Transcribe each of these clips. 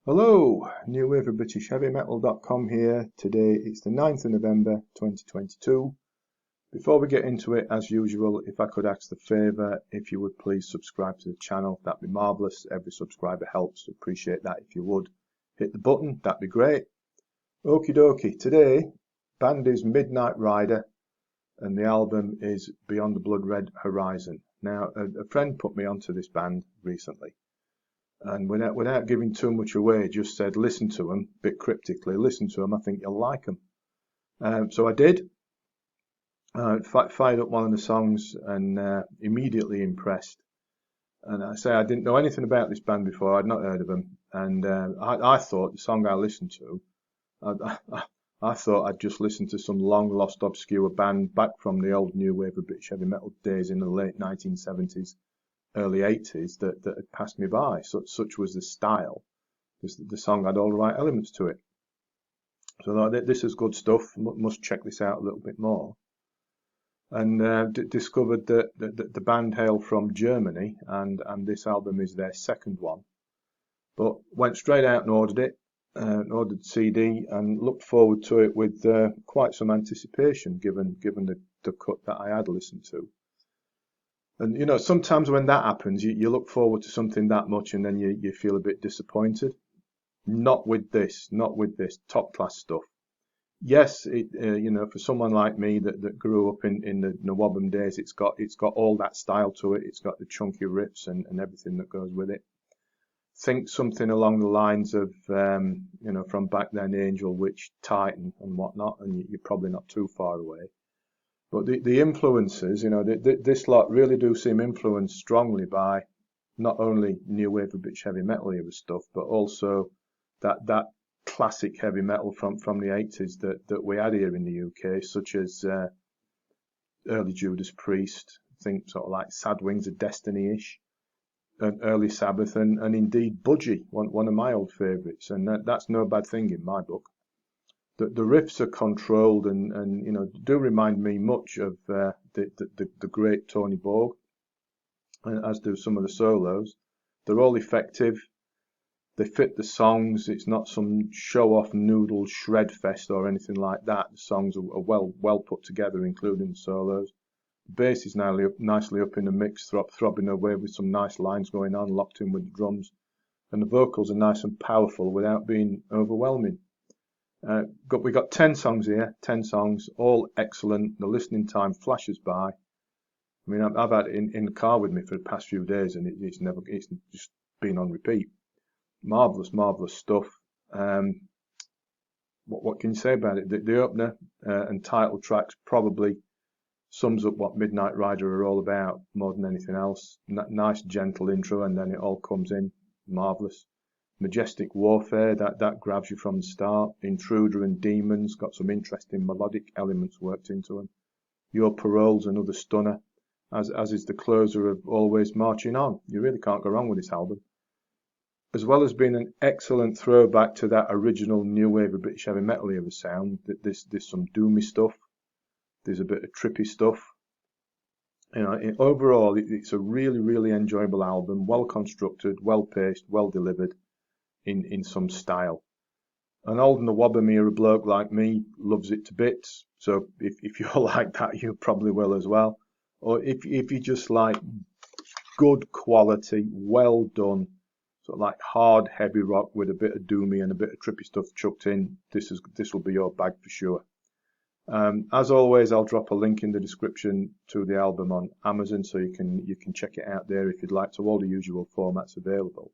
Hello, NWOBHM here. Today it's the 9th of November 2022. Before we get into it, as usual, if I could ask the favour, if you would please subscribe to the channel, that'd be marvellous. Every subscriber helps, appreciate that if you would. Hit the button, that'd be great. Okie dokie, today, band is Midnight Rider and the album is Beyond the Blood Red Horizon. Now, a friend put me onto this band recently. And without giving too much away, just said, listen to them, a bit cryptically, listen to them, I think you'll like them. So I did. Fired up one of the songs and immediately impressed. And I say I didn't know anything about this band before, I'd not heard of them. And I thought the song I listened to, I thought I'd just listened to some long lost obscure band back from the old new wave of British heavy metal days in the late 1970s. Early 80s that had passed me by. Such was the style. The song had all the right elements to it. So I thought, this is good stuff. Must check this out a little bit more. And discovered that the band hail from Germany, and this album is their second one. But went straight out and ordered it, ordered the CD, and looked forward to it with quite some anticipation, given the cut that I had listened to. And, you know, sometimes when that happens, you look forward to something that much and then you feel a bit disappointed. Not with this top class stuff. Yes, you know, for someone like me that grew up in the NWOBHM days, it's got all that style to it. It's got the chunky riffs and everything that goes with it. Think something along the lines of, you know, from back then, Angel, Witch, Titan and whatnot, and you're probably not too far away. But the influences, you know, this lot really do seem influenced strongly by not only new wave of British heavy metal era stuff, but also that classic heavy metal from the 80s that we had here in the UK, such as early Judas Priest, think sort of like Sad Wings of Destiny-ish, and early Sabbath, and indeed Budgie, one of my old favourites, and that's no bad thing in my book. The riffs are controlled and you know do remind me much of the great Tony Borg, as do some of the solos. They're all effective. They fit the songs. It's not some show-off noodle shred fest or anything like that. The songs are well put together, including the solos. The bass is nicely up in the mix, throbbing away with some nice lines going on, locked in with the drums, and the vocals are nice and powerful without being overwhelming. We got 10 songs here, 10 songs, all excellent. The listening time flashes by. I mean, I've had it in the car with me for the past few days, and it's just been on repeat. Marvellous stuff. What can you say about it? The opener and title tracks probably sums up what Midnight Rider are all about more than anything else. Nice gentle intro, and then it all comes in. Marvellous. Majestic Warfare, that grabs you from the start. Intruder and Demons, got some interesting melodic elements worked into them. Your Parole's another stunner, as is the closer of Always Marching On. You really can't go wrong with this album. As well as being an excellent throwback to that original new wave of British heavy metal era sound, there's some doomy stuff. There's a bit of trippy stuff. You know, overall, it's a really enjoyable album, well constructed, well paced, well delivered. In some style. An old NWOBHM era bloke like me loves it to bits, so if you're like that, you probably will as well. Or if you just like good quality, well done, sort of like hard heavy rock with a bit of doomy and a bit of trippy stuff chucked in, this will be your bag for sure. As always, I'll drop a link in the description to the album on Amazon, so you can check it out there if you'd like to. All the usual formats available.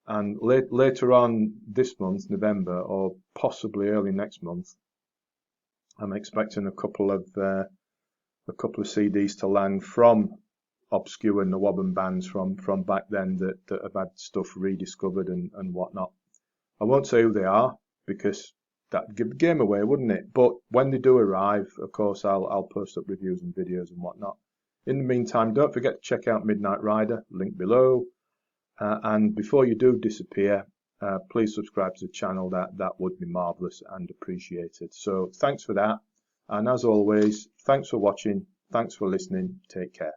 And later on this month, November, or possibly early next month, I'm expecting a couple of CDs to land from obscure NWOBHM bands from back then that have had stuff rediscovered and whatnot. I won't say who they are because that'd give the game away, wouldn't it? But when they do arrive, of course, I'll post up reviews and videos and whatnot. In the meantime, don't forget to check out Midnight Rider, link below. And before you do disappear, please subscribe to the channel. That would be marvellous and appreciated. So thanks for that. And as always, thanks for watching. Thanks for listening. Take care.